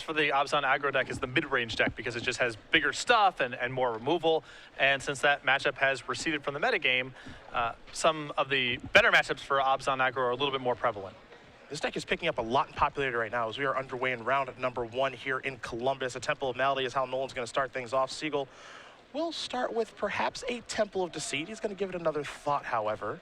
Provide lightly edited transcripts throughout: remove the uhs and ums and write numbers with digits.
for the Abzan aggro deck is the mid-range deck because it just has bigger stuff and more removal. And since that matchup has receded from the metagame, some of the better matchups for Abzan aggro are a little bit more prevalent. This deck is picking up a lot in popularity right now as we are underway in round number 1 here in Columbus. A Temple of Malady is how Nolen's going to start things off. Segal will start with perhaps a Temple of Deceit. He's going to give it another thought, however.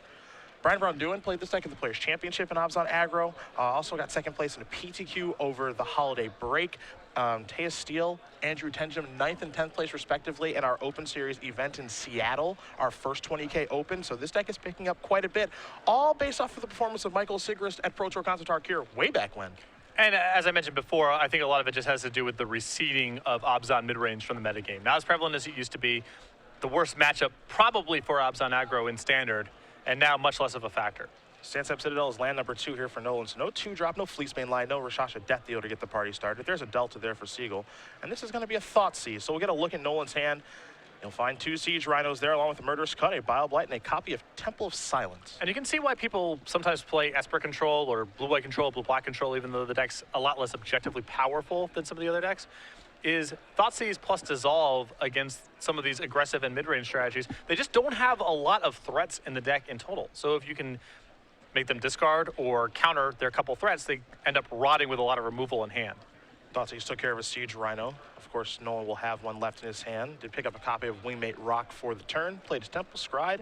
Brian Brown Doohan played this deck at the Players' Championship in Abzan aggro. Also got second place in a PTQ over the holiday break. Taya Steele, Andrew Tenjum, 9th and 10th place respectively in our Open Series event in Seattle, our first 20K Open. So this deck is picking up quite a bit, all based off of the performance of Michael Sigrist at Pro Tour Concertar here way back when. And as I mentioned before, I think a lot of it just has to do with the receding of Abzan mid-range from the metagame. Not as prevalent as it used to be. The worst matchup probably for Abzan aggro in Standard, and now much less of a factor. Sansep Citadel is land number 2 here for Nolen. So no 2-drop, no Fleecebane line, no Rashasha Death Deal to get the party started. There's a Delta there for Segal. And this is going to be a Thoughtseize. So we'll get a look at Nolen's hand. You'll find 2 Siege Rhinos there along with a Murderous Cut, a Bile Blight, and a copy of Temple of Silence. And you can see why people sometimes play Esper Control or Blue-White Control, Blue-Black Control, even though the deck's a lot less objectively powerful than some of the other decks, is Thoughtseize plus Dissolve against some of these aggressive and mid-range strategies. They just don't have a lot of threats in the deck in total. So if you can make them discard or counter their couple threats, they end up rotting with a lot of removal in hand. Thoughtseize took care of a Siege Rhino. Of course, Nolen will have one left in his hand. Did pick up a copy of Wingmate Rock for the turn. Played his Temple Scryed.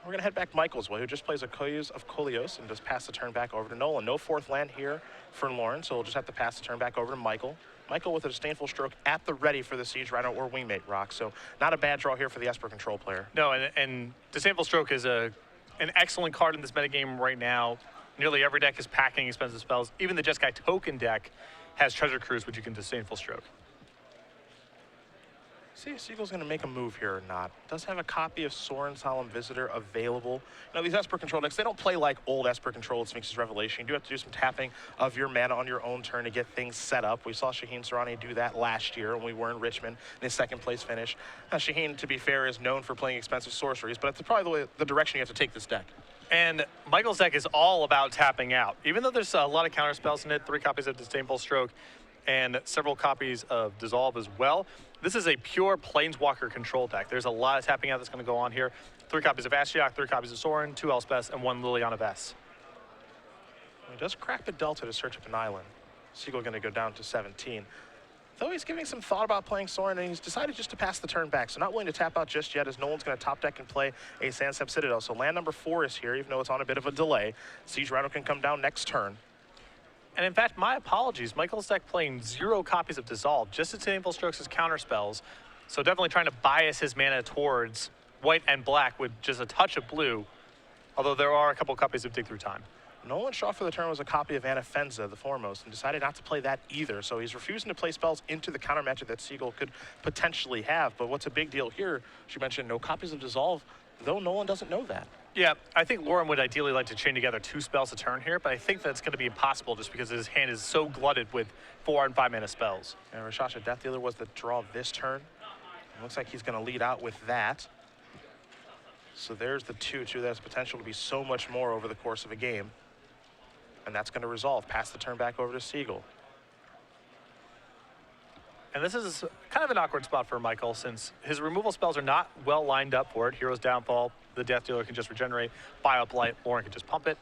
We're going to head back Michael's way, who just plays a Koyuz of Kolios and just pass the turn back over to Nolen. No 4th land here for Lauren, so we'll just have to pass the turn back over to Michael. Michael with a Disdainful Stroke at the ready for the Siege Rhino or Wingmate Rock. So not a bad draw here for the Esper Control player. No, and Disdainful Stroke is an excellent card in this metagame right now. Nearly every deck is packing expensive spells. Even the Jeskai token deck has Treasure Cruise, which you can Disdainful Stroke. See if Segal's going to make a move here or not. Does have a copy of Sorin Solemn Visitor available. You know, these Esper Control decks, they don't play like old Esper Control and Sphinx's Revelation. You do have to do some tapping of your mana on your own turn to get things set up. We saw Shaheen Sarani do that last year when we were in Richmond in his 2nd place finish. Now, Shaheen, to be fair, is known for playing expensive sorceries, but it's probably the direction you have to take this deck. And Michael's deck is all about tapping out. Even though there's a lot of counter spells in it, 3 copies of Disdainful Stroke and several copies of Dissolve as well, this is a pure Planeswalker control deck. There's a lot of tapping out that's going to go on here. 3 copies of Ashiok, 3 copies of Sorin, 2 Elspeth, and 1 Liliana Vess. He does crack the Delta to search up an island. Segal going to go down to 17. Though he's giving some thought about playing Sorin, and he's decided just to pass the turn back. So not willing to tap out just yet, as Nolen's going to top deck and play a Sansep Citadel. So land number 4 is here, even though it's on a bit of a delay. Siege Rhino can come down next turn. And in fact, my apologies, Michael's deck playing 0 copies of Dissolve, just Disdainful Strokes as counter spells. So definitely trying to bias his mana towards white and black with just a touch of blue, although there are a couple copies of Dig Through Time. Nolen's draw for the turn was a copy of Anafenza, the Foremost, and decided not to play that either. So he's refusing to play spells into the counter matchup that Segal could potentially have. But what's a big deal here, she mentioned no copies of Dissolve, though Nolen doesn't know that. Yeah, I think Lauren would ideally like to chain together 2 spells a turn here, but I think that's going to be impossible just because his hand is so glutted with 4 and 5 mana spells. And Rashasha Death Dealer was the draw this turn. It looks like he's going to lead out with that. So there's the 2-2 that has potential to be so much more over the course of a game. And that's going to resolve. Pass the turn back over to Segal. And this is kind of an awkward spot for Michael since his removal spells are not well lined up for it. Hero's Downfall, the Death Dealer can just regenerate. Bile Blight, Lauren can just pump it.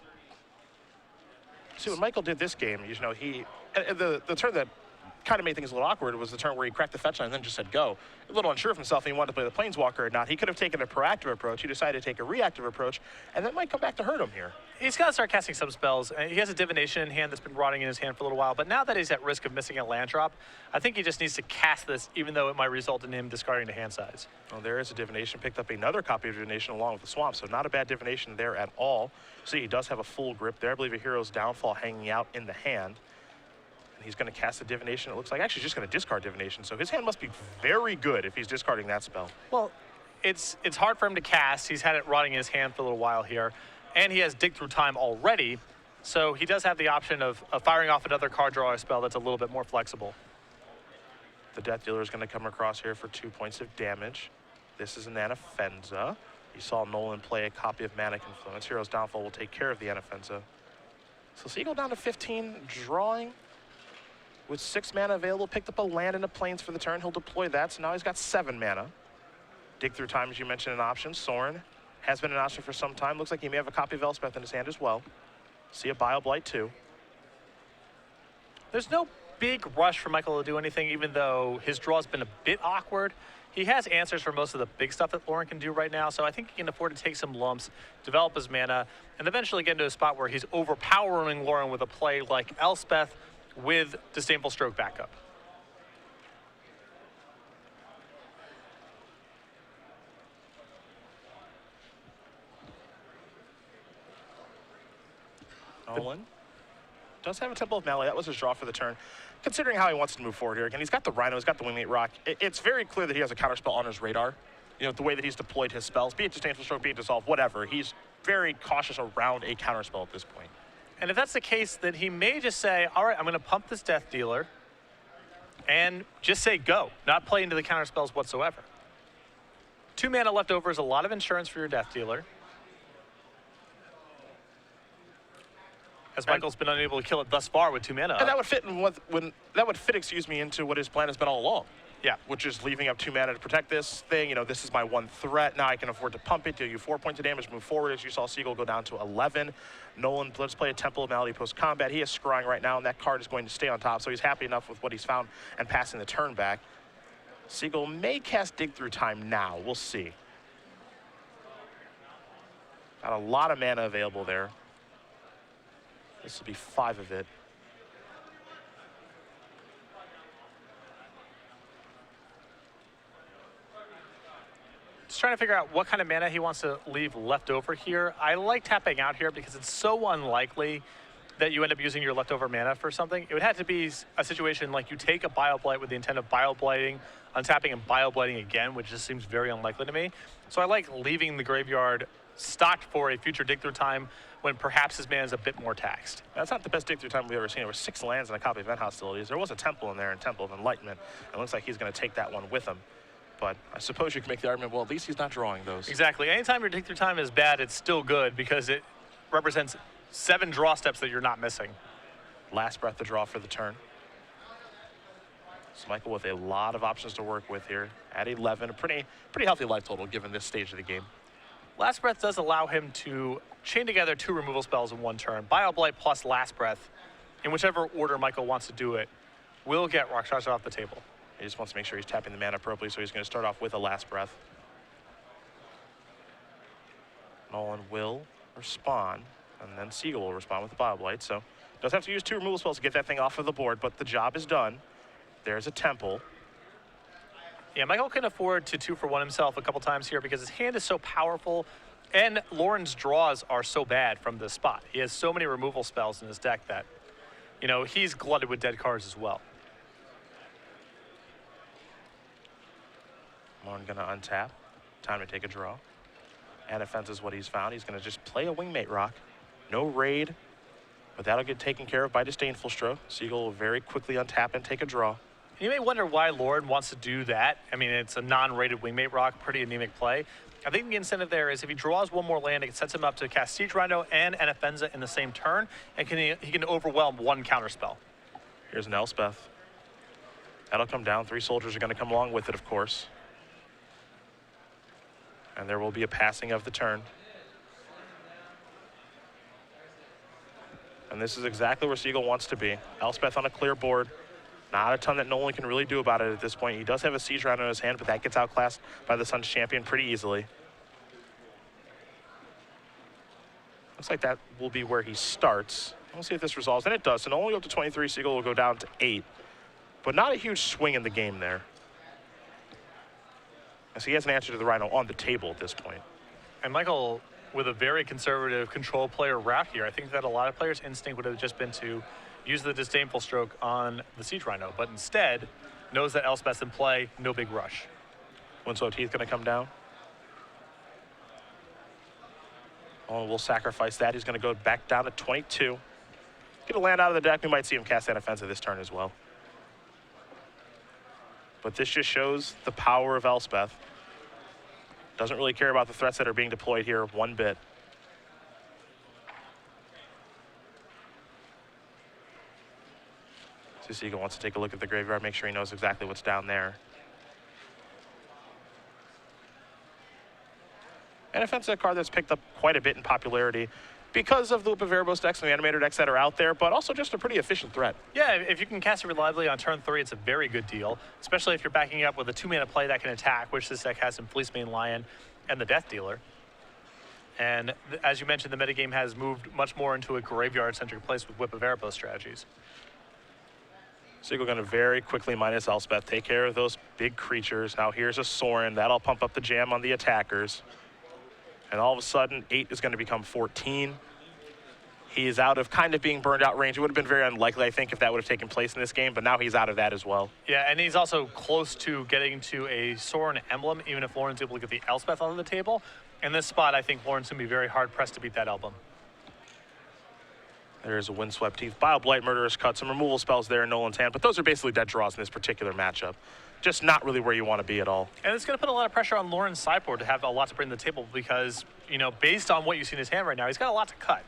See, what Michael did this game, you know, the turn that kind of made things a little awkward was the turn where he cracked the fetch line and then just said go. A little unsure of himself if he wanted to play the Planeswalker or not. He could have taken a proactive approach. He decided to take a reactive approach, and that might come back to hurt him here. He's got to start casting some spells. He has a Divination in hand that's been rotting in his hand for a little while, but now that he's at risk of missing a land drop, I think he just needs to cast this, even though it might result in him discarding the hand size. Well, there is a Divination. Picked up another copy of Divination along with the Swamp, so not a bad Divination there at all. See, he does have a full grip there. I believe a Hero's Downfall hanging out in the hand. And he's going to cast a Divination. It looks like actually just going to discard Divination, so his hand must be very good if he's discarding that spell. Well, it's hard for him to cast. He's had it rotting in his hand for a little while here. And he has Dig Through Time already, so he does have the option of firing off another card draw spell that's a little bit more flexible. The Death Dealer is going to come across here for 2 points of damage. This is an Anafenza. You saw Nolen play a copy of Mana Confluence. Hero's Downfall will take care of the Anafenza. So Segal down to 15, drawing. with 6 mana available, picked up a land and a plains for the turn. He'll deploy that, so now he's got 7 mana. Dig through time, as you mentioned, an option. Sorin has been an option for some time. Looks like he may have a copy of Elspeth in his hand as well. See a Bioblight too. There's no big rush for Michael to do anything, even though his draw's been a bit awkward. He has answers for most of the big stuff that Nolen can do right now, so I think he can afford to take some lumps, develop his mana, and eventually get into a spot where he's overpowering Nolen with a play like Elspeth with Disdainful Stroke backup. Nolen does have a Temple of Malay. That was his draw for the turn. Considering how he wants to move forward here, again, he's got the Rhino, he's got the Wingmate Rock. It's very clear that he has a counterspell on his radar. You know, the way that he's deployed his spells, be it Disdainful Stroke, be it Dissolve, whatever. He's very cautious around a counterspell at this point. And if that's the case, then he may just say, all right, I'm going to pump this Death Dealer and just say go, not play into the counterspells whatsoever. 2 mana left over is a lot of insurance for your Death Dealer. As Michael's been unable to kill it thus far with 2 mana. And that would fit into what his plan has been all along. Yeah. Which is leaving up 2 mana to protect this thing. You know, this is my one threat. Now I can afford to pump it, deal you 4 points of damage, move forward. As you saw Segal go down to 11. Nolen, let's play a Temple of Malady post-combat. He is scrying right now, and that card is going to stay on top, so he's happy enough with what he's found and passing the turn back. Segal may cast Dig Through Time now. We'll see. Got a lot of mana available there. This will be 5 of it. Just trying to figure out what kind of mana he wants to leave left over here. I like tapping out here because it's so unlikely that you end up using your leftover mana for something. It would have to be a situation like you take a Bioblight with the intent of Bioblighting, untapping and Bioblighting again, which just seems very unlikely to me. So I like leaving the graveyard stocked for a future Dig Through Time when perhaps his mana is a bit more taxed. That's not the best Dig Through Time we've ever seen. There were 6 lands and a copy of Event Hostilities. There was a Temple in there and Temple of Enlightenment. It looks like he's going to take that one with him. But I suppose you can make the argument, well, at least he's not drawing those. Exactly. Anytime your Dig Through Time is bad, it's still good because it represents 7 draw steps that you're not missing. Last Breath to draw for the turn. So Michael with a lot of options to work with here. At 11, a pretty healthy life total given this stage of the game. Last Breath does allow him to chain together 2 removal spells in one turn. Bioblight plus Last Breath, in whichever order Michael wants to do it, will get Rakshasa off the table. He just wants to make sure he's tapping the mana appropriately, so he's going to start off with a Last Breath. Nolen will respond, and then Segal will respond with the Bioblight. So does have to use 2 removal spells to get that thing off of the board, but the job is done. There's a Temple. Yeah, Michael can afford to 2-for-1 himself a couple times here because his hand is so powerful and Lauren's draws are so bad from this spot. He has so many removal spells in his deck that, you know, he's glutted with dead cards as well. Lauren gonna untap. Time to take a draw. And offense is what he's found. He's gonna just play a Wingmate Rock. No raid, but that'll get taken care of by Disdainful Stroke. Segal will very quickly untap and take a draw. You may wonder why Lauren wants to do that. I mean, it's a non-rated Wingmate Rock, pretty anemic play. I think the incentive there is if he draws 1 more land, it sets him up to cast Siege Rhino and Anafenza in the same turn, and he can overwhelm 1 counterspell. Here's an Elspeth. That'll come down. 3 soldiers are going to come along with it, of course. And there will be a passing of the turn. And this is exactly where Segal wants to be. Elspeth on a clear board. Not a ton that Nolen can really do about it at this point. He does have a Siege Rhino in his hand, but that gets outclassed by the Sun's Champion pretty easily. Looks like that will be where he starts. We'll see if this resolves, and it does. So Nolen will go up to 23, Segal will go down to 8. But not a huge swing in the game there. As he has an answer to the Rhino on the table at this point. And Michael, with a very conservative control player route here, I think that a lot of players' instinct would have just been to use the Disdainful Stroke on the Siege Rhino, but instead knows that Elspeth's in play, no big rush. Winslow Teeth going to come down. Oh, we'll sacrifice that. He's going to go back down to 22. Get a land out of the deck. We might see him cast that offensive this turn as well. But this just shows the power of Elspeth. Doesn't really care about the threats that are being deployed here one bit. So Segal wants to take a look at the graveyard, make sure he knows exactly what's down there. And offensive a card that's picked up quite a bit in popularity because of the Loop of Erebos decks and the Animator decks that are out there, but also just a pretty efficient threat. Yeah, if you can cast it reliably on turn 3, it's a very good deal, especially if you're backing it up with a 2-mana play that can attack, which this deck has in Fleecemane Lion and the Death Dealer. And as you mentioned, the metagame has moved much more into a graveyard-centric place with Whip of Erebos strategies. Segal going to very quickly minus Elspeth, take care of those big creatures. Now here's a Sorin, that'll pump up the jam on the attackers. And all of a sudden, 8 is going to become 14. He is out of kind of being burned out range. It would have been very unlikely, I think, if that would have taken place in this game, but now he's out of that as well. Yeah, and he's also close to getting to a Sorin emblem, even if Lauren's able to get the Elspeth on the table. In this spot, I think Lauren's going to be very hard-pressed to beat that emblem. There's a Windswept Teeth, Bile Blight, Murderous Cut, some removal spells there in Nolen's hand, but those are basically dead draws in this particular matchup. Just not really where you want to be at all. And it's going to put a lot of pressure on Lauren's sideboard to have a lot to bring to the table because, you know, based on what you see in his hand right now, he's got a lot to cut.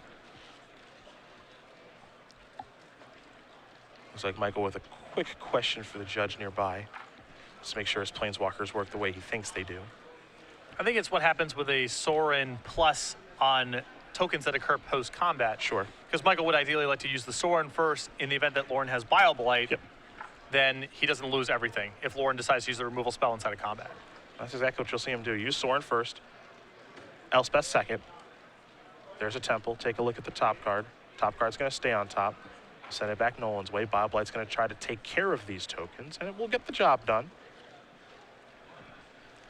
Looks like Michael with a quick question for the judge nearby. Just make sure his planeswalkers work the way he thinks they do. I think it's what happens with a Sorin plus on tokens that occur post-combat. Sure. Because Michael would ideally like to use the Sorin first in the event that Lauren has Bile Blight. Yep. Then he doesn't lose everything if Lauren decides to use the removal spell inside of combat. That's exactly what you'll see him do. Use Sorin first, Elspeth second. There's a Temple. Take a look at the top card. Top card's going to stay on top. Send it back Nolen's way. Bile Blight's going to try to take care of these tokens, and it will get the job done.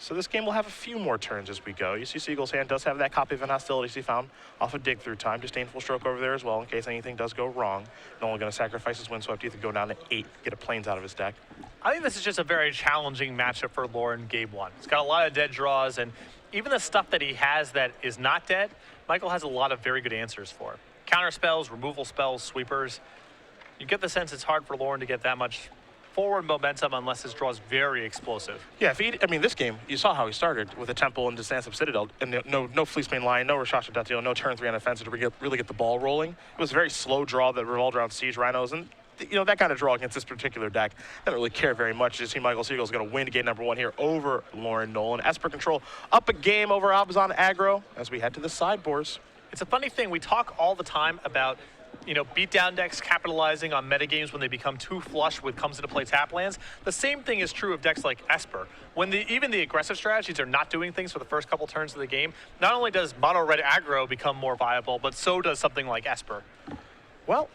So this game will have a few more turns as we go. You see Segal's hand does have that copy of an Hostilities he found off a Dig Through Time. Disdainful Stroke over there as well in case anything does go wrong. Nolen going to sacrifice his Windswept Teeth and go down to 8, get a Plains out of his deck. I think this is just a very challenging matchup for Lauren game 1. He's got a lot of dead draws, and even the stuff that he has that is not dead, Michael has a lot of very good answers for. Counter spells, removal spells, sweepers. You get the sense it's hard for Lauren to get that much forward momentum unless his draw is very explosive. Yeah, I mean, this game, you saw how he started with a Temple and Disanctive Citadel, and no Fleecemane Lion, no Rashasha Datio, no turn 3 on offensive to really get the ball rolling. It was a very slow draw that revolved around Siege Rhinos, and you know, that kind of draw against this particular deck, I don't really care very much. You see Michael Segal is going to win game number 1 here over Lauren Nolen. Esper Control up a game over Abzan Aggro as we head to the sideboards. It's a funny thing. We talk all the time about, you know, beatdown decks capitalizing on metagames when they become too flush with comes into play tap lands. The same thing is true of decks like Esper. When even the aggressive strategies are not doing things for the first couple turns of the game, not only does mono red aggro become more viable, but so does something like Esper. Well,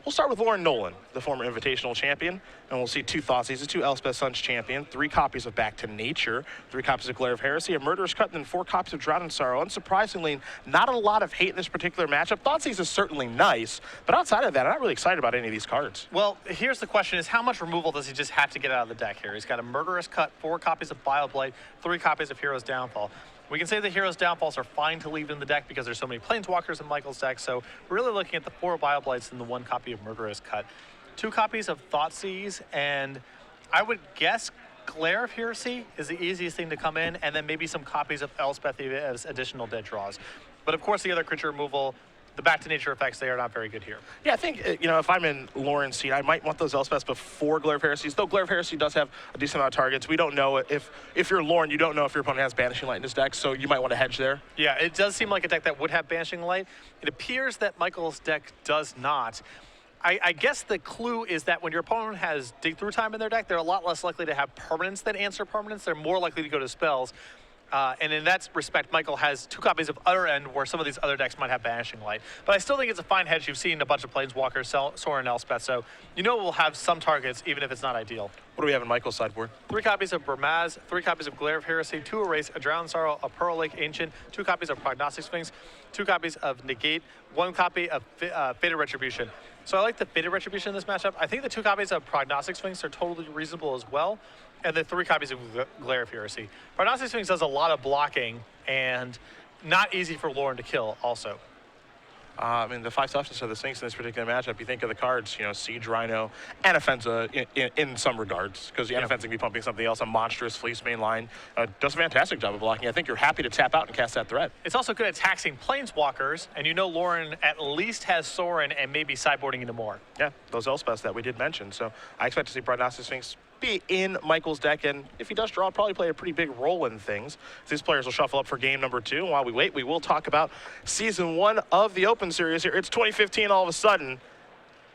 we'll start with Lauren Nolen, the former Invitational champion, and we'll see 2 Thoughtseize, 2 Elspeth Suns champion, 3 copies of Back to Nature, 3 copies of Glare of Heresy, a Murderous Cut, and then 4 copies of Drown in Sorrow. Unsurprisingly, not a lot of hate in this particular matchup. Thoughtseize is certainly nice, but outside of that, I'm not really excited about any of these cards. Well, here's the question is how much removal does he just have to get out of the deck here? He's got a Murderous Cut, 4 copies of Bile Blight, 3 copies of Hero's Downfall. We can say the Hero's Downfalls are fine to leave in the deck because there's so many Planeswalkers in Michael's deck, so we're really looking at the 4 Bile Blights and the 1 copy of Murderous Cut. 2 copies of Thoughtseize, and I would guess Glare of Heresy is the easiest thing to come in, and then maybe some copies of Elspeth as additional dead draws. But of course, the other creature removal, the Back to Nature effects, they are not very good here. Yeah, I think, you know, if I'm in Lauren's seat, I might want those Elspeths before Glare of Heresies, though Glare of Heresy does have a decent amount of targets. We don't know if you're Lauren, you don't know if your opponent has Banishing Light in his deck, so you might want to hedge there. Yeah, it does seem like a deck that would have Banishing Light. It appears that Michael's deck does not. I guess the clue is that when your opponent has Dig Through Time in their deck, they're a lot less likely to have permanents than answer permanents. They're more likely to go to spells. And in that respect, Michael has 2 copies of Utter End where some of these other decks might have Banishing Light. But I still think it's a fine hedge. You've seen a bunch of Planeswalkers, Sorin and Elspeth, so you know we'll have some targets even if it's not ideal. What do we have in Michael's sideboard? 3 copies of Burmaz, 3 copies of Glare of Heresy, 2 Erase, a Drowned Sorrow, a Pearl Lake Ancient, 2 copies of Prognostic Sphinx, 2 copies of Negate, 1 copy of Fated Retribution. So I like the Fated Retribution in this matchup. I think the 2 copies of Prognostic Sphinx are totally reasonable as well, and the 3 copies of Glare of Heresy. Prognostic Sphinx does a lot of blocking and not easy for Lauren to kill also. I mean, the 5 toughness of the Sphinx in this particular matchup, you think of the cards, you know, Siege, Rhino, and Offensa in some regards, because the Offensa can be pumping something else. A monstrous Fleece main line does a fantastic job of blocking. I think you're happy to tap out and cast that threat. It's also good at taxing Planeswalkers, and you know Lauren at least has Sorin and maybe sideboarding into more. Yeah, those Elspeths that we did mention. So I expect to see Prognostic Sphinx be in Michael's deck, and if he does draw, it'll probably play a pretty big role in things. These players will shuffle up for game number 2. And while we wait, we will talk about Season 1 of the Open Series here. It's 2015 all of a sudden,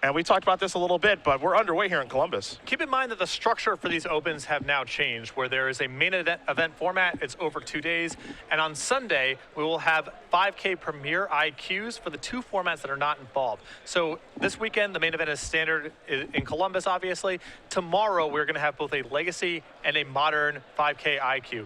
and we talked about this a little bit, but we're underway here in Columbus. Keep in mind that the structure for these Opens have now changed, where there is a main event format. It's over 2 days, and on Sunday, we will have 5K Premier IQs for the 2 formats that are not involved. So this weekend, the main event is standard in Columbus, obviously. Tomorrow, we're going to have both a Legacy and a Modern 5K IQ.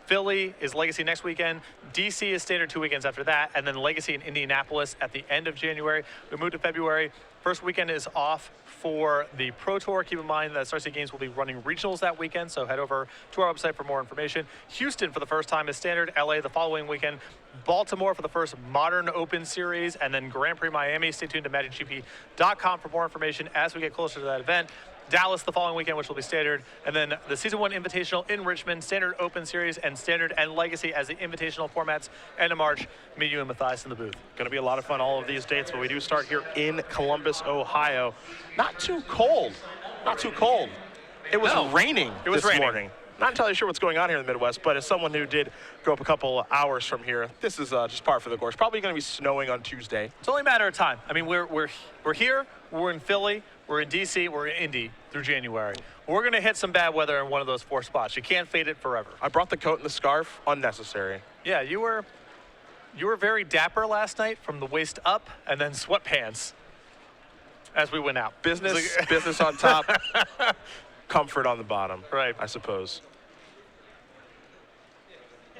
Philly is Legacy next weekend. DC is standard 2 weekends after that, and then Legacy in Indianapolis at the end of January. We move to February. First weekend is off for the Pro Tour. Keep in mind that Star City Games will be running regionals that weekend, so head over to our website for more information. Houston for the first time is standard. LA the following weekend. Baltimore for the first Modern Open Series, and then Grand Prix Miami. Stay tuned to MagicGP.com for more information as we get closer to that event. Dallas the following weekend, which will be standard, and then the Season 1 Invitational in Richmond, Standard Open Series, and Standard and Legacy as the Invitational formats. End of March, meet you and Matthias in the booth. Going to be a lot of fun, all of these dates, but we do start here in Columbus, Ohio. Not too cold. Not too cold. It was raining this morning. Not entirely sure what's going on here in the Midwest, but as someone who did go up a couple hours from here, this is just par for the course. Probably going to be snowing on Tuesday. It's only a matter of time. I mean, we're here, we're in Philly, we're in DC, we're in Indy through January. We're going to hit some bad weather in one of those 4 spots. You can't fade it forever. I brought the coat and the scarf. Unnecessary. Yeah, you were very dapper last night from the waist up, and then sweatpants as we went out. Business on top, comfort on the bottom. Right. I suppose.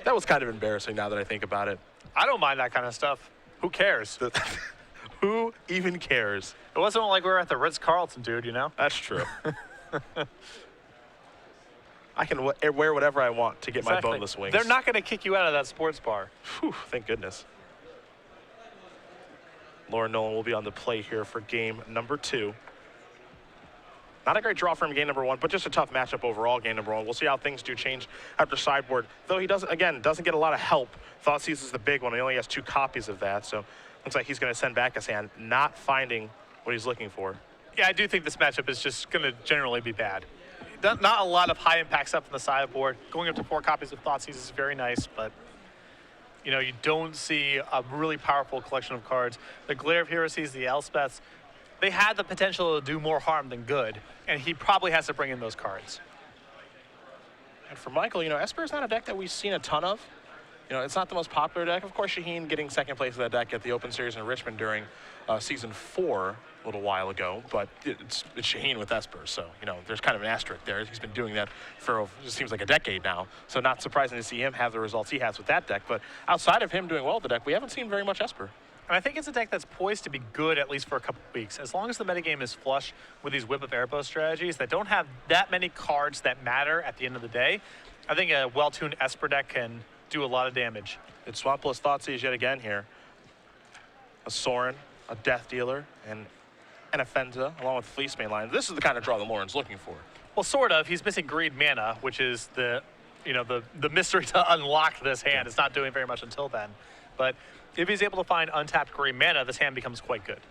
That was kind of embarrassing now that I think about it. I don't mind that kind of stuff. Who cares? Who even cares? It wasn't like we were at the Ritz-Carlton, dude, you know? That's true. I can wear whatever I want to get my boneless wings. They're not going to kick you out of that sports bar. Whew, thank goodness. Lauren Nolen will be on the play here for game number 2. Not a great draw for him game number 1, but just a tough matchup overall game number 1. We'll see how things do change after sideboard. Though he doesn't get a lot of help. Thoughtseize is the big one. He only has 2 copies of that, so looks like he's going to send back his hand, not finding what he's looking for. Yeah, I do think this matchup is just going to generally be bad. Not a lot of high impact stuff on the sideboard. Going up to 4 copies of Thoughtseize is very nice, but you know, you don't see a really powerful collection of cards. The Glare of Heresies, the Elspeths, they had the potential to do more harm than good, and he probably has to bring in those cards. And for Michael, you know, Esper is not a deck that we've seen a ton of. You know, it's not the most popular deck. Of course, Shaheen getting second place of that deck at the Open Series in Richmond during Season 4 a little while ago, but it's Shaheen with Esper, so, you know, there's kind of an asterisk there. He's been doing that for, it seems like a decade now, so not surprising to see him have the results he has with that deck, but outside of him doing well with the deck, we haven't seen very much Esper. And I think it's a deck that's poised to be good at least for a couple of weeks. As long as the metagame is flush with these Whip of Erebos strategies that don't have that many cards that matter at the end of the day, I think a well-tuned Esper deck can do a lot of damage. It's Swamp plus Thoughtseize yet again here. A Sorin, a Death Dealer, and an Offensa, along with Fleece mainline. This is the kind of draw that Lauren's looking for. Well, sort of. He's missing Greed Mana, which is the mystery to unlock this hand. It's not doing very much until then. But if he's able to find untapped green mana, this hand becomes quite good.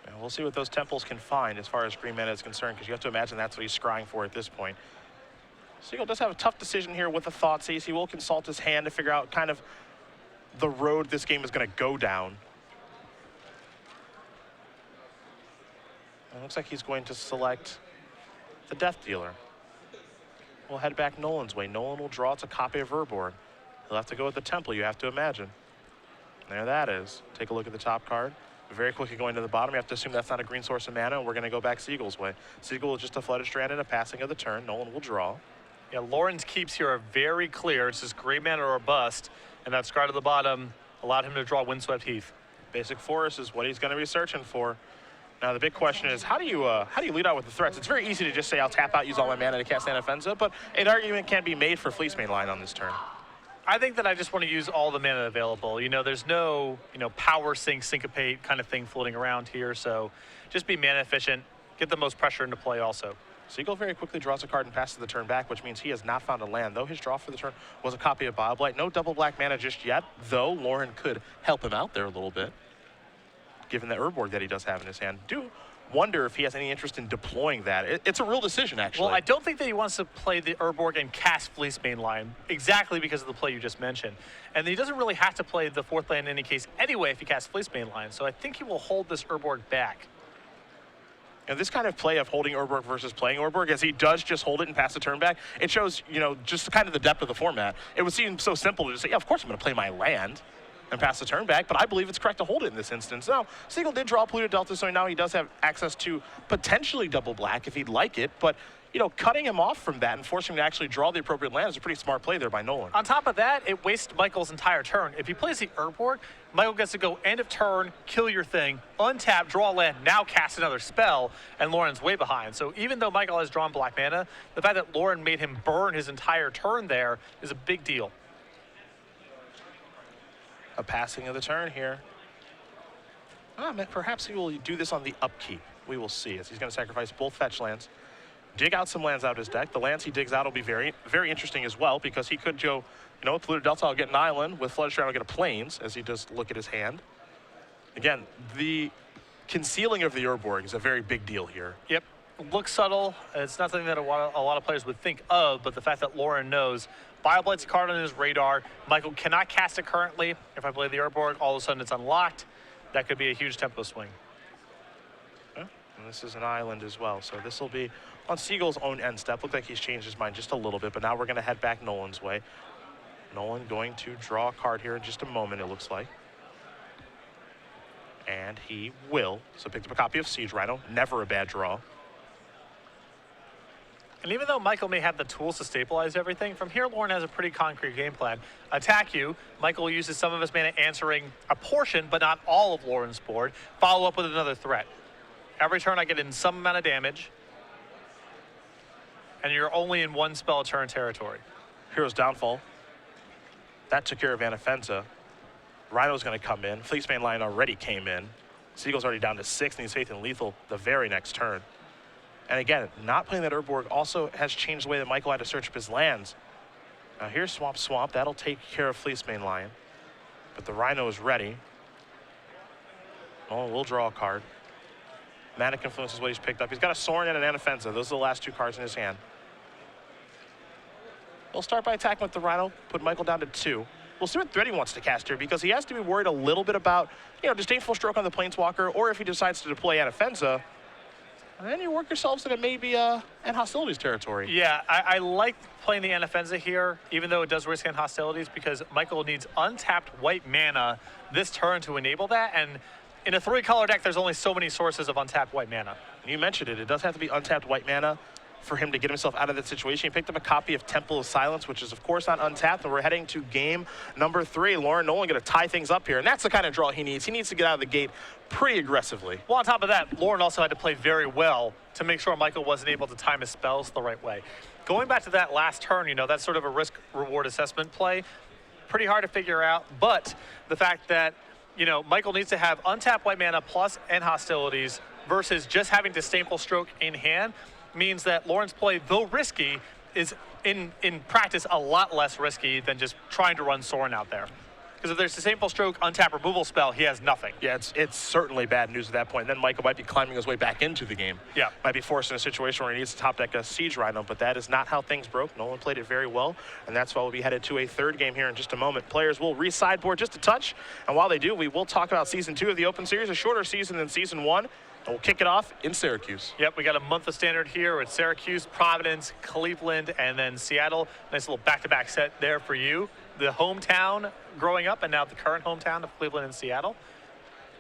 And we'll see what those temples can find as far as green mana is concerned, because you have to imagine that's what he's scrying for at this point. Segal does have a tough decision here with the Thoughtseize. He will consult his hand to figure out kind of the road this game is going to go down. It looks like he's going to select the Death Dealer. We'll head back Nolen's way. Nolen will draw. It's a copy of Urborg. He'll have to go with the Temple, you have to imagine. There that is. Take a look at the top card. Very quickly going to the bottom. You have to assume that's not a green source of mana, and we're going to go back Segal's way. Segal is just a Flooded Strand and a passing of the turn. Nolen will draw. Yeah, Lauren's keeps here are very clear. It's just green mana or bust, and that scar to the bottom allowed him to draw Windswept Heath. Basic Forest is what he's going to be searching for. Now the big question is, how do you lead out with the threats? It's very easy to just say, I'll tap out, use all my mana to cast an Offensa, but an argument can be made for Fleece mainline on this turn. I think that I just want to use all the mana available. You know, there's no, power sink, syncopate kind of thing floating around here. So just be mana efficient, get the most pressure into play also. Segal very quickly draws a card and passes the turn back, which means he has not found a land, though his draw for the turn was a copy of Bioblight. No double black mana just yet, though Nolen could help him out there a little bit, given the Urborg that he does have in his hand. Do wonder if he has any interest in deploying that. It's a real decision, actually. Well, I don't think that he wants to play the Urborg and cast Fleece mainline, exactly because of the play you just mentioned. And he doesn't really have to play the 4th land in any case anyway if he casts Fleece mainline, so I think he will hold this Urborg back. And this kind of play of holding Urborg versus playing Urborg, as he does just hold it and pass the turn back, it shows, just kind of the depth of the format. It would seem so simple to just say, yeah, of course I'm going to play my land and pass the turn back, but I believe it's correct to hold it in this instance. Now, Segal did draw Polluted Delta, so now he does have access to potentially double black if he'd like it, but cutting him off from that and forcing him to actually draw the appropriate land is a pretty smart play there by Nolen. On top of that, it wastes Michael's entire turn. If he plays the Urborg, Michael gets to go end of turn, kill your thing, untap, draw land, now cast another spell, and Lauren's way behind. So even though Michael has drawn black mana, the fact that Lauren made him burn his entire turn there is a big deal. A passing of the turn here. Perhaps he will do this on the upkeep. We will see, as he's going to sacrifice both fetch lands, dig out some lands out of his deck. The lands he digs out will be very, very interesting as well, because he could go, with Polluted Delta, I'll get an island. With Flooded Shrine, I'll get a Plains, as he does look at his hand. Again, the concealing of the Urborg is a very big deal here. Yep. Looks subtle. It's not something that a lot of players would think of, but the fact that Lauren knows Bioblight's a card on his radar. Michael cannot cast it currently. If I play the Urborg, all of a sudden it's unlocked. That could be a huge tempo swing. And this is an island as well, so this will be on Segal's own end step. Looked like he's changed his mind just a little bit, but now we're going to head back Nolen's way. Nolen going to draw a card here in just a moment, it looks like. And he will. So picked up a copy of Siege Rhino. Never a bad draw. And even though Michael may have the tools to stabilize everything, from here Lauren has a pretty concrete game plan. Attack you, Michael uses some of his mana answering a portion, but not all of Lauren's board. Follow up with another threat. Every turn I get in some amount of damage, and you're only in one spell a turn territory. Hero's Downfall. That took care of Anafenza. Rhino's going to come in. Fleece main line already came in. Seagal's already down to 6, and he's Faith in Lethal the very next turn. And again, not playing that Urborg also has changed the way that Michael had to search up his lands. Now here's Swamp. That'll take care of Fleece main line. But the Rhino is ready. Oh, we'll draw a card. Manic Influence is what he's picked up. He's got a Sorin and an Anafenza. Those are the last 2 cards in his hand. We'll start by attacking with the Rhino, put Michael down to 2. We'll see what threat he wants to cast here, because he has to be worried a little bit about, Disdainful Stroke on the Planeswalker, or if he decides to deploy Anafenza, and then you work yourselves into maybe End Hostilities territory. Yeah, I like playing the Anafenza here, even though it does risk End Hostilities, because Michael needs untapped white mana this turn to enable that, and in a 3-color deck, there's only so many sources of untapped white mana. You mentioned it. It does have to be untapped white mana for him to get himself out of that situation. He picked up a copy of Temple of Silence, which is, of course, not untapped, and we're heading to game number 3. Lauren Nolen going to tie things up here, and that's the kind of draw he needs. He needs to get out of the gate pretty aggressively. Well, on top of that, Lauren also had to play very well to make sure Michael wasn't able to time his spells the right way. Going back to that last turn, that's sort of a risk-reward assessment play. Pretty hard to figure out, but the fact that Michael needs to have untapped white mana plus End Hostilities versus just having Disdainful Stroke in hand means that Lauren's play, though risky, is in practice a lot less risky than just trying to run Sorin out there. Because if there's Disdainful Stroke, untap removal spell, he has nothing. Yeah, it's certainly bad news at that point. Then Michael might be climbing his way back into the game. Yeah. Might be forced in a situation where he needs to top deck a Siege Rhino, but that is not how things broke. Nolen played it very well, and that's why we'll be headed to a 3rd game here in just a moment. Players will re-sideboard just a touch, and while they do, we will talk about Season 2 of the Open Series, a shorter season than Season 1. And we'll kick it off in Syracuse. Yep, we got a month of Standard here with Syracuse, Providence, Cleveland, and then Seattle. Nice little back-to-back set there for you. The hometown growing up, and now the current hometown of Cleveland and Seattle.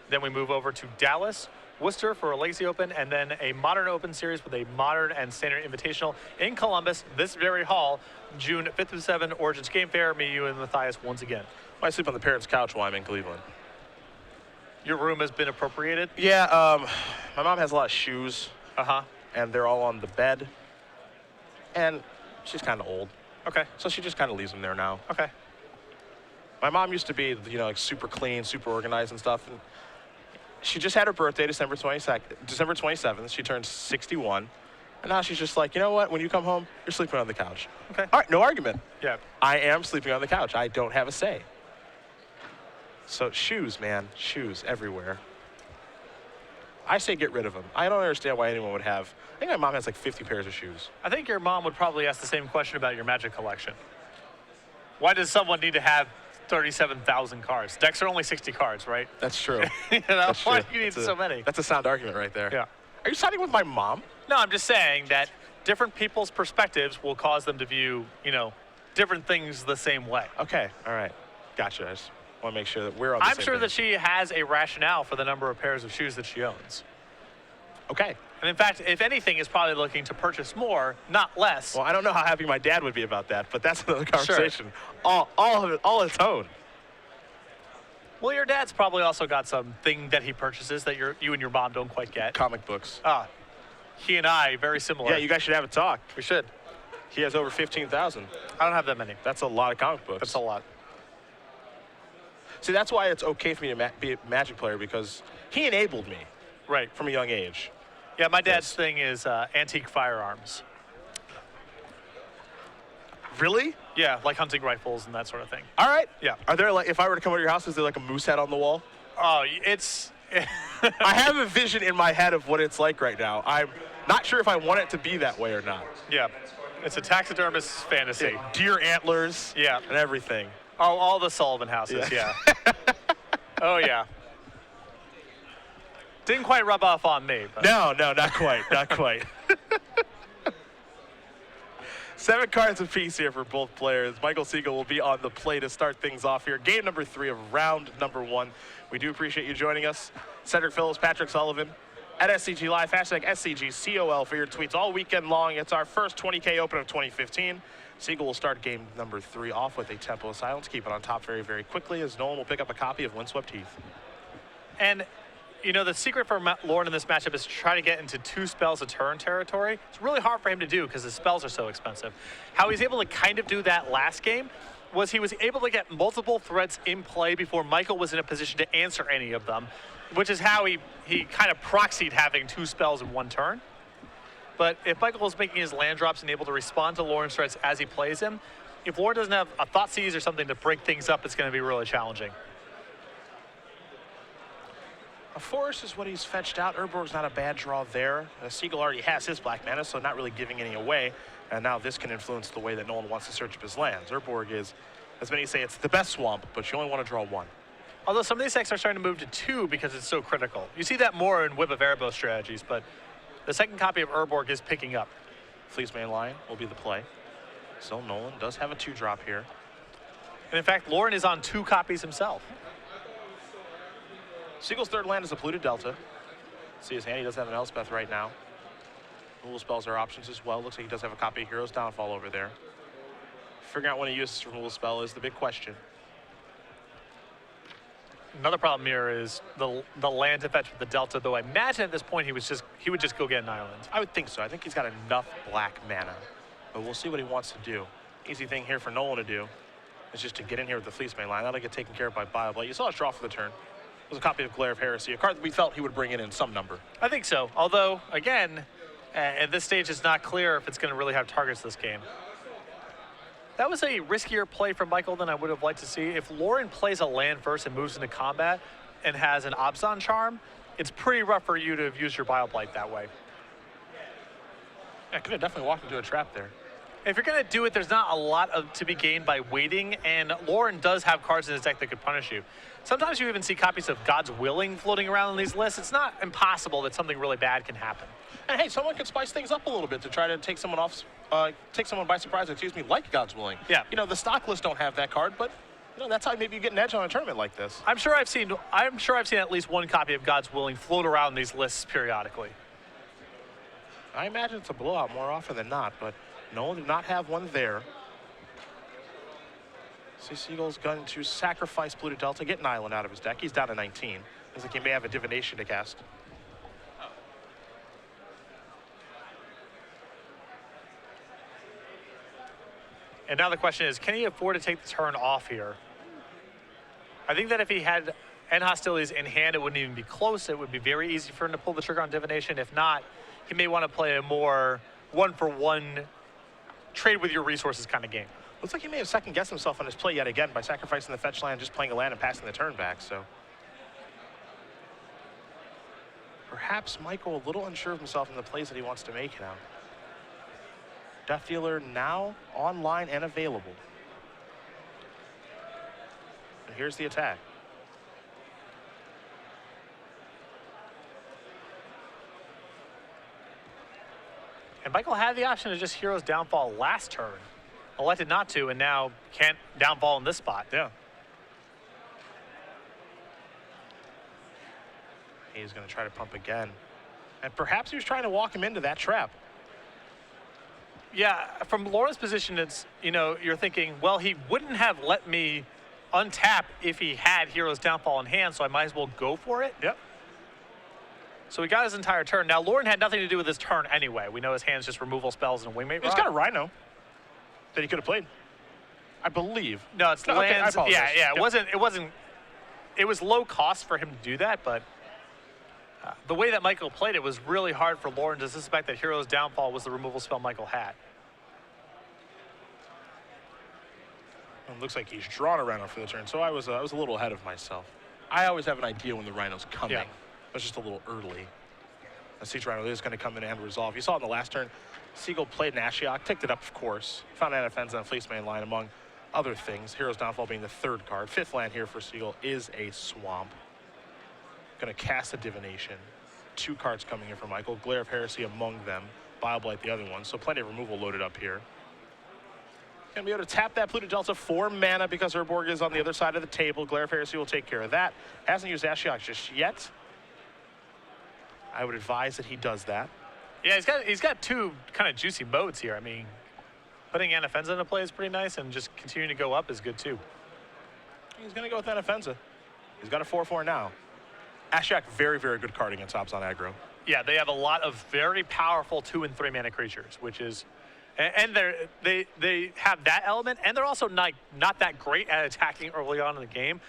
Then we move over to Dallas, Worcester for a Legacy Open, and then a Modern Open Series with a Modern and Standard Invitational in Columbus, this very hall, June 5th through 7th, Origins Game Fair. Me, you, and Matthias once again. I sleep on the parents' couch while I'm in Cleveland. Your room has been appropriated? Yeah, my mom has a lot of shoes. Uh-huh. And they're all on the bed. And she's kind of old. Okay. So she just kind of leaves them there now. Okay. My mom used to be, like super clean, super organized and stuff. And she just had her birthday, December 27th. She turned 61. And now she's just like, you know what? When you come home, you're sleeping on the couch. Okay. All right, no argument. Yeah. I am sleeping on the couch. I don't have a say. So shoes, man, shoes everywhere. I say get rid of them. I don't understand why anyone would have. I think my mom has like 50 pairs of shoes. I think your mom would probably ask the same question about your Magic collection. Why does someone need to have 37,000 cards? Decks are only 60 cards, right? That's true. That's why true. do you need so many? That's a sound argument right there. Yeah. Are you siding with my mom? No, I'm just saying that different people's perspectives will cause them to view, different things the same way. Okay, all right. Gotcha. I just want to make sure that we're on the same I'm sure page. that she has a rationale for the number of pairs of shoes that she owns. Okay. And in fact, if anything, is probably looking to purchase more, not less. Well, I don't know how happy my dad would be about that, but that's another conversation. Sure. All its own. Well, your dad's probably also got something that he purchases that you and your mom don't quite get. Comic books. He and I, very similar. Yeah, you guys should have a talk. We should. He has over 15,000. I don't have that many. That's a lot of comic books. That's a lot. See, that's why it's okay for me to be a Magic player, because he enabled me. Right. From a young age. Yeah, my dad's thing is antique firearms. Really? Yeah, like hunting rifles and that sort of thing. All right. Yeah. Are there, like, if I were to come over to your house, is there like a moose head on the wall? Oh, it's... I have a vision in my head of what it's like right now. I'm not sure if I want it to be that way or not. Yeah. It's a taxidermist's fantasy. Yeah, deer antlers. Yeah. And everything. Oh, all the Sullivan houses, yeah. Oh, yeah. Didn't quite rub off on me. But. No, not quite. Not quite. 7 cards apiece here for both players. Michael Segal will be on the play to start things off here. Game number 3 of round number 1. We do appreciate you joining us. Cedric Phillips, Patrick Sullivan at SCG Live. Hashtag SCGCOL for your tweets all weekend long. It's our first 20K Open of 2015. Segal will start game number 3 off with a Tempo of Silence. Keep it on top very, very quickly, as Nolen will pick up a copy of Windswept Heath. And, the secret for Lauren in this matchup is to try to get into 2 spells a turn territory. It's really hard for him to do because his spells are so expensive. How he's able to kind of do that last game was he was able to get multiple threats in play before Michael was in a position to answer any of them, which is how he kind of proxied having 2 spells in 1 turn. But if Michael is making his land drops and able to respond to Lauren's threats as he plays him, if Lauren doesn't have a Thoughtseize or something to break things up, it's going to be really challenging. A Forest is what he's fetched out. Urborg's not a bad draw there. Segal already has his black mana, so not really giving any away. And now this can influence the way that Nolen wants to search up his lands. Urborg is, as many say, it's the best swamp, but you only want to draw 1. Although some of these decks are starting to move to 2 because it's so critical. You see that more in Whip of Erebos strategies, but the second copy of Urborg is picking up. Flea's main line will be the play. So Nolen does have a 2-drop here. And in fact, Lauren is on 2 copies himself. Segal's third land is a Polluted Delta. See his hand, he does have an Elspeth right now. Removal spells are options as well. Looks like he does have a copy of Hero's Downfall over there. Figuring out when he uses removal spell is the big question. Another problem here is the land to fetch with the Delta, though I imagine at this point he would just go get an island. I would think so. I think he's got enough black mana. But we'll see what he wants to do. Easy thing here for Nolen to do is just to get in here with the Fleece main line. That'll get taken care of by BioBlight. You saw us draw for the turn. It was a copy of Glare of Heresy, a card that we felt he would bring in some number. I think so. Although, again, at this stage, it's not clear if it's going to really have targets this game. That was a riskier play from Michael than I would have liked to see. If Lauren plays a land first and moves into combat and has an Abzan Charm, it's pretty rough for you to have used your BioBlight that way. I could have definitely walked into a trap there. If you're going to do it, there's not a lot to be gained by waiting, and Lauren does have cards in his deck that could punish you. Sometimes you even see copies of God's Willing floating around in these lists. It's not impossible that something really bad can happen. And hey, someone could spice things up a little bit to try to take someone by surprise, like God's Willing. Yeah. The stock lists don't have that card, but that's how maybe you get an edge on a tournament like this. I'm sure I've seen at least 1 copy of God's Willing float around these lists periodically. I imagine it's a blowout more often than not, but Nolen did not have one there. See, Segal's going to sacrifice Polluted Delta, get an island out of his deck. He's down to 19. Looks like he may have a Divination to cast. And now the question is, can he afford to take the turn off here? I think that if he had End Hostilities in hand, it wouldn't even be close. It would be very easy for him to pull the trigger on Divination. If not, he may want to play a more one-for-one trade with your resources kind of game. Looks like he may have second-guessed himself on his play yet again by sacrificing the fetch land, just playing a land and passing the turn back, so. Perhaps Michael a little unsure of himself in the plays that he wants to make now. Death Dealer now online and available. And here's the attack. And Michael had the option to just Hero's Downfall last turn. Elected not to, and now can't downfall in this spot. Yeah. He's going to try to pump again. And perhaps he was trying to walk him into that trap. Yeah, from Lauren's position, it's, you know, you're thinking, well, he wouldn't have let me untap if he had Hero's Downfall in hand, so I might as well go for it. Yep. So he got his entire turn. Now, Lauren had nothing to do with his turn anyway. We know his hand's just removal spells and a Wingmate He's Rock. got a Rhino that he could have played, I believe. No, it's no, okay, lands. I apologize. Yeah, Yep. It was low cost for him to do that, but the way that Michael played it was really hard for Lauren to suspect that Hero's Downfall was the removal spell Michael had. It looks like he's drawn a Rhino for the turn, so I was a little ahead of myself. I always have an idea when the Rhino's coming. Yeah. It's just a little early. The Siege Rhino is going to come in and resolve. You saw in the last turn, Segal played an Ashiok, ticked it up, of course. Found Anafenza and Fleece Main line, among other things. Hero's Downfall being the third card. Fifth land here for Segal is a Swamp. Going to cast a Divination. 2 cards coming in for Michael. Glare of Heresy among them. Bile-Blight the other one. So plenty of removal loaded up here. Going to be able to tap that Pluto Delta for mana because Urborg is on the other side of the table. Glare of Heresy will take care of that. Hasn't used Ashiok just yet. I would advise that he does that. Yeah, he's got 2 kind of juicy modes here. I mean, putting Anafenza into play is pretty nice, and just continuing to go up is good too. He's going to go with Anafenza. He's got a 4/4 now. Ashiok, very, very good card against Hops on aggro. Yeah, they have a lot of very powerful 2 and 3 mana creatures, which is, and they have that element, and they're also not that great at attacking early on in the game.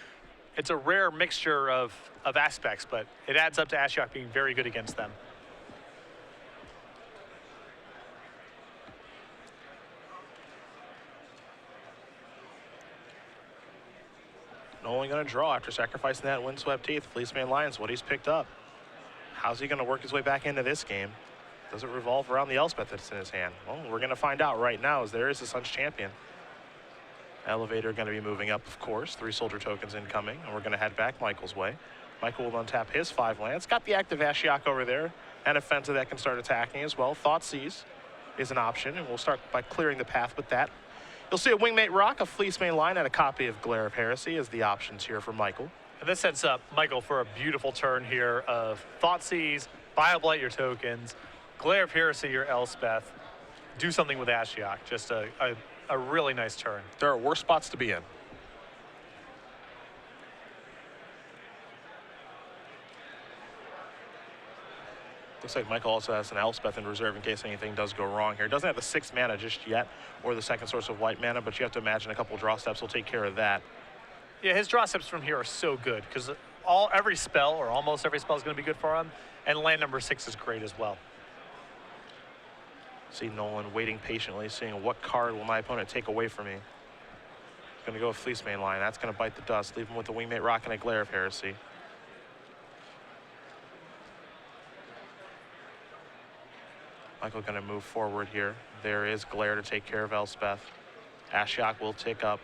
It's a rare mixture of aspects, but it adds up to Ashiok being very good against them. Nolen going to draw after sacrificing that Windswept Teeth. Fleeceman Lion's what he's picked up. How's he going to work his way back into this game? Does it revolve around the Elspeth that's in his hand? Well, we're going to find out right now as there is the Sun's Champion. Elevator going to be moving up, of course. 3 soldier tokens incoming, and we're going to head back Michael's way. Michael will untap his 5 lands. Got the active Ashiok over there, and a Fenta that can start attacking as well. Thoughtseize is an option, and we'll start by clearing the path with that. You'll see a Wingmate Rock, a Fleece Main line, and a copy of Glare of Heresy as the options here for Michael. And this sets up Michael for a beautiful turn here of Thoughtseize, Bile-Blight your tokens, Glare of Heresy your Elspeth, do something with Ashiok. Just a really nice turn. There are worse spots to be in. Looks like Michael also has an Elspeth in reserve in case anything does go wrong here. Doesn't have the 6th mana just yet, or the 2nd source of white mana, but you have to imagine a couple draw steps will take care of that. Yeah, his draw steps from here are so good because every spell, or almost every spell, is going to be good for him, and land number 6 is great as well. See Nolen waiting patiently, seeing what card will my opponent take away from me. Going to go with Fleece Main line. That's going to bite the dust. Leave him with the Wingmate Rock and a Glare of Heresy. Michael going to move forward here. There is Glare to take care of Elspeth. Ashiok will tick up.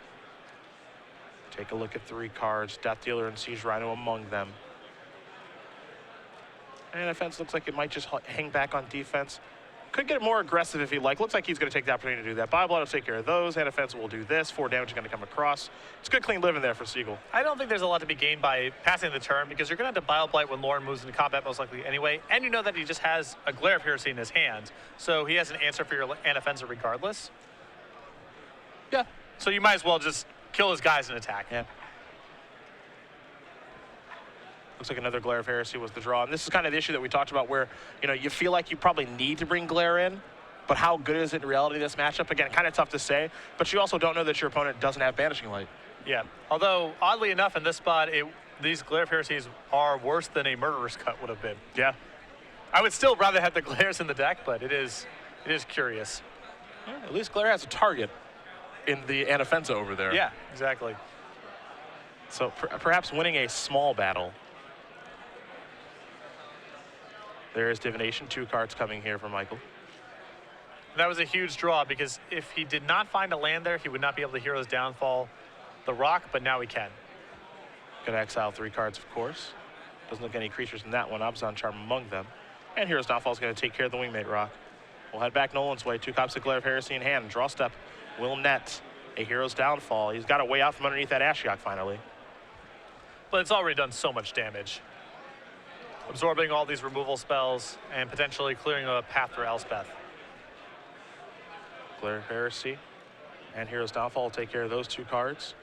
Take a look at 3 cards. Death Dealer and Siege Rhino among them. And defense looks like it might just hang back on defense. Could get more aggressive if he like. Looks like he's going to take the opportunity to do that. Bile-Blight will take care of those. And offensive will do this. 4 damage is going to come across. It's good, clean living there for Segal. I don't think there's a lot to be gained by passing the turn because you're going to have to Bile-Blight when Lauren moves into combat most likely anyway. And you know that he just has a Glare of Heresy in his hand. So he has an answer for your Anafenza regardless. Yeah. So you might as well just kill his guys and attack. Yeah. Looks like another Glare of Heresy was the draw. And this is kind of the issue that we talked about where, you know, you feel like you probably need to bring Glare in, but how good is it in reality, this matchup? Again, kind of tough to say, but you also don't know that your opponent doesn't have Banishing Light. Yeah. Although, oddly enough, in this spot, these Glare of Heresies are worse than a Murderous Cut would have been. Yeah. I would still rather have the Glares in the deck, but it is curious. Yeah, at least Glare has a target in the Anafenza over there. Yeah, exactly. So perhaps winning a small battle. There is Divination, 2 cards coming here for Michael. That was a huge draw because if he did not find a land there, he would not be able to Hero's Downfall the Rock, but now he can. Gonna exile 3 cards, of course. Doesn't look any creatures in that one. Abzan Charm among them. And Hero's Downfall is going to take care of the Wingmate Rock. We'll head back Nolen's way. 2 copies of Glare of Heresy in hand. Draw step will net a Hero's Downfall. He's got a way out from underneath that Ashiok finally. But it's already done so much damage. Absorbing all these removal spells and potentially clearing a path for Elspeth. Glare of Heresy and Hero's Downfall will take care of those 2 cards.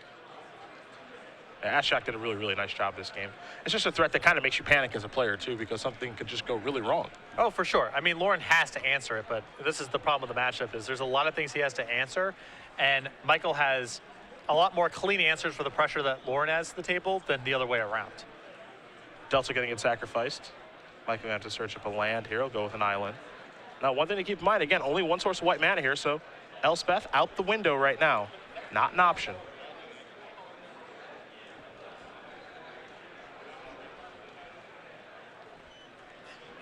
Ashiok did a really, really nice job this game. It's just a threat that kind of makes you panic as a player, too, because something could just go really wrong. Oh, for sure. I mean, Loren has to answer it, but this is the problem with the matchup is there's a lot of things he has to answer, and Michael has a lot more clean answers for the pressure that Loren has at the table than the other way around. Delta going to get sacrificed. Michael going to have to search up a land here. He'll go with an island. Now, one thing to keep in mind, again, only one source of white mana here, so Elspeth out the window right now. Not an option.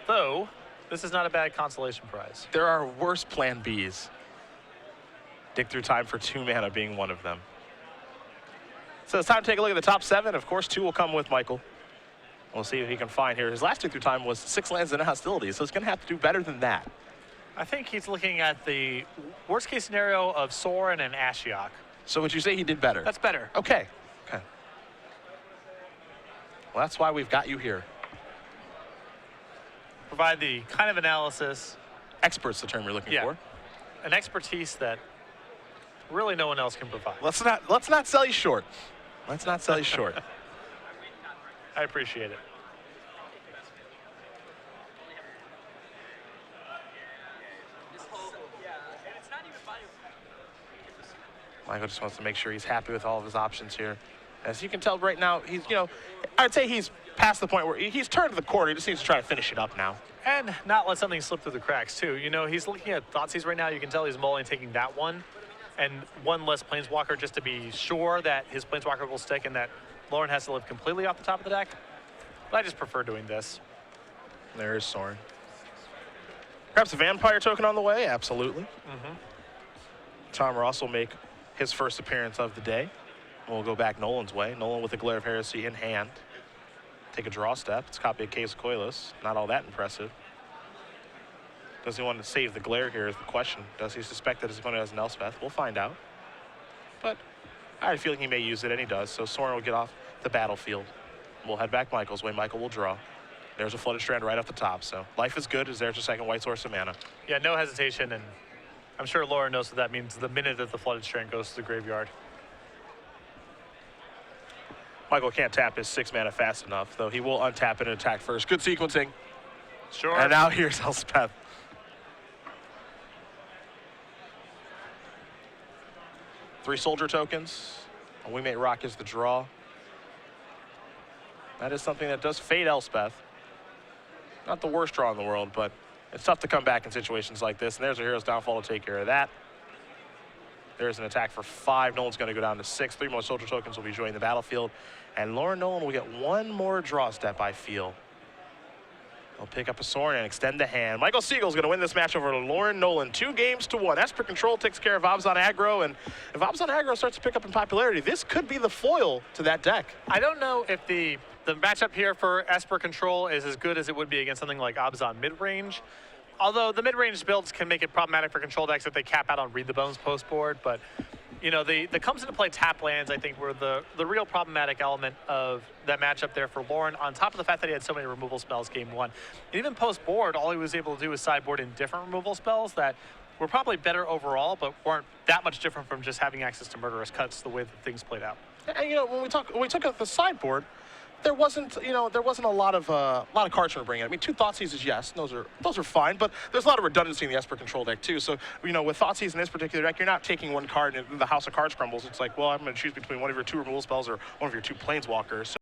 Though, this is not a bad consolation prize. There are worse plan Bs. Dig through time for 2 mana being one of them. So it's time to take a look at the top 7. Of course, 2 will come with Michael. We'll see what he can find here. His last dig through time was 6 lands and a hostility, so he's going to have to do better than that. I think he's looking at the worst case scenario of Sorin and Ashiok. So would you say he did better? That's better. Okay. Okay. Well, that's why we've got you here. Provide the kind of analysis. Expert's the term you're looking for. An expertise that really no one else can provide. Let's not sell you short. Let's not sell you short. I appreciate it. Michael just wants to make sure he's happy with all of his options here. As you can tell right now, he's, I'd say he's past the point where he's turned the corner. He just needs to try to finish it up now. And not let something slip through the cracks, too. He's looking at Thoughtseize right now. You can tell he's mulling taking that one and one less Planeswalker just to be sure that his Planeswalker will stick and that Loren has to live completely off the top of the deck. But I just prefer doing this. There's Sorin. Perhaps a Vampire token on the way? Absolutely. Tom Ross will make his first appearance of the day. We'll go back Nolen's way. Nolen with a Glare of Heresy in hand. Take a draw step. It's a copy of Case Coilus. Not all that impressive. Does he want to save the Glare here is the question. Does he suspect that his opponent has an Elspeth? We'll find out. But I have a feeling he may use it, and he does. So Sorin will get off the battlefield. We'll head back Michael's way. Michael will draw. There's a Flooded Strand right off the top. So life is good as there's a second white source of mana. Yeah, no hesitation. And I'm sure Loren knows what that means the minute that the Flooded Strand goes to the graveyard. Michael can't tap his 6 mana fast enough, though he will untap it and attack first. Good sequencing. Sure. And now here's Elspeth. Three soldier tokens. A Wingmate Rock is the draw. That is something that does fade Elspeth. Not the worst draw in the world, but it's tough to come back in situations like this. And there's a Hero's Downfall to take care of that. There's an attack for 5. Nolen's going to go down to 6. 3 more soldier tokens will be joining the battlefield. And Loren Nolen will get one more draw step, I feel. He'll pick up a Sorin and extend the hand. Michael Segal's going to win this match over Loren Nolen 2-1. Esper Control takes care of Abzan Aggro. And if Abzan Aggro starts to pick up in popularity, this could be the foil to that deck. I don't know if the matchup here for Esper Control is as good as it would be against something like Abzan mid-range. Although the mid-range builds can make it problematic for control decks if they cap out on Read the Bones post-board. But, the comes into play tap lands, I think, were the real problematic element of that matchup there for Loren, on top of the fact that he had so many removal spells game 1. And even post-board, all he was able to do was sideboard in different removal spells that were probably better overall, but weren't that much different from just having access to Murderous Cuts the way that things played out. And, when we took out the sideboard, there wasn't, there wasn't a lot of cards to bring in. I mean, 2 Thoughtseizes, yes, those are fine, but there's a lot of redundancy in the Esper control deck too. So, with Thoughtseize in this particular deck, you're not taking one card and the House of Cards crumbles. It's like, well, I'm going to choose between one of your 2 removal spells or one of your 2 planeswalkers. So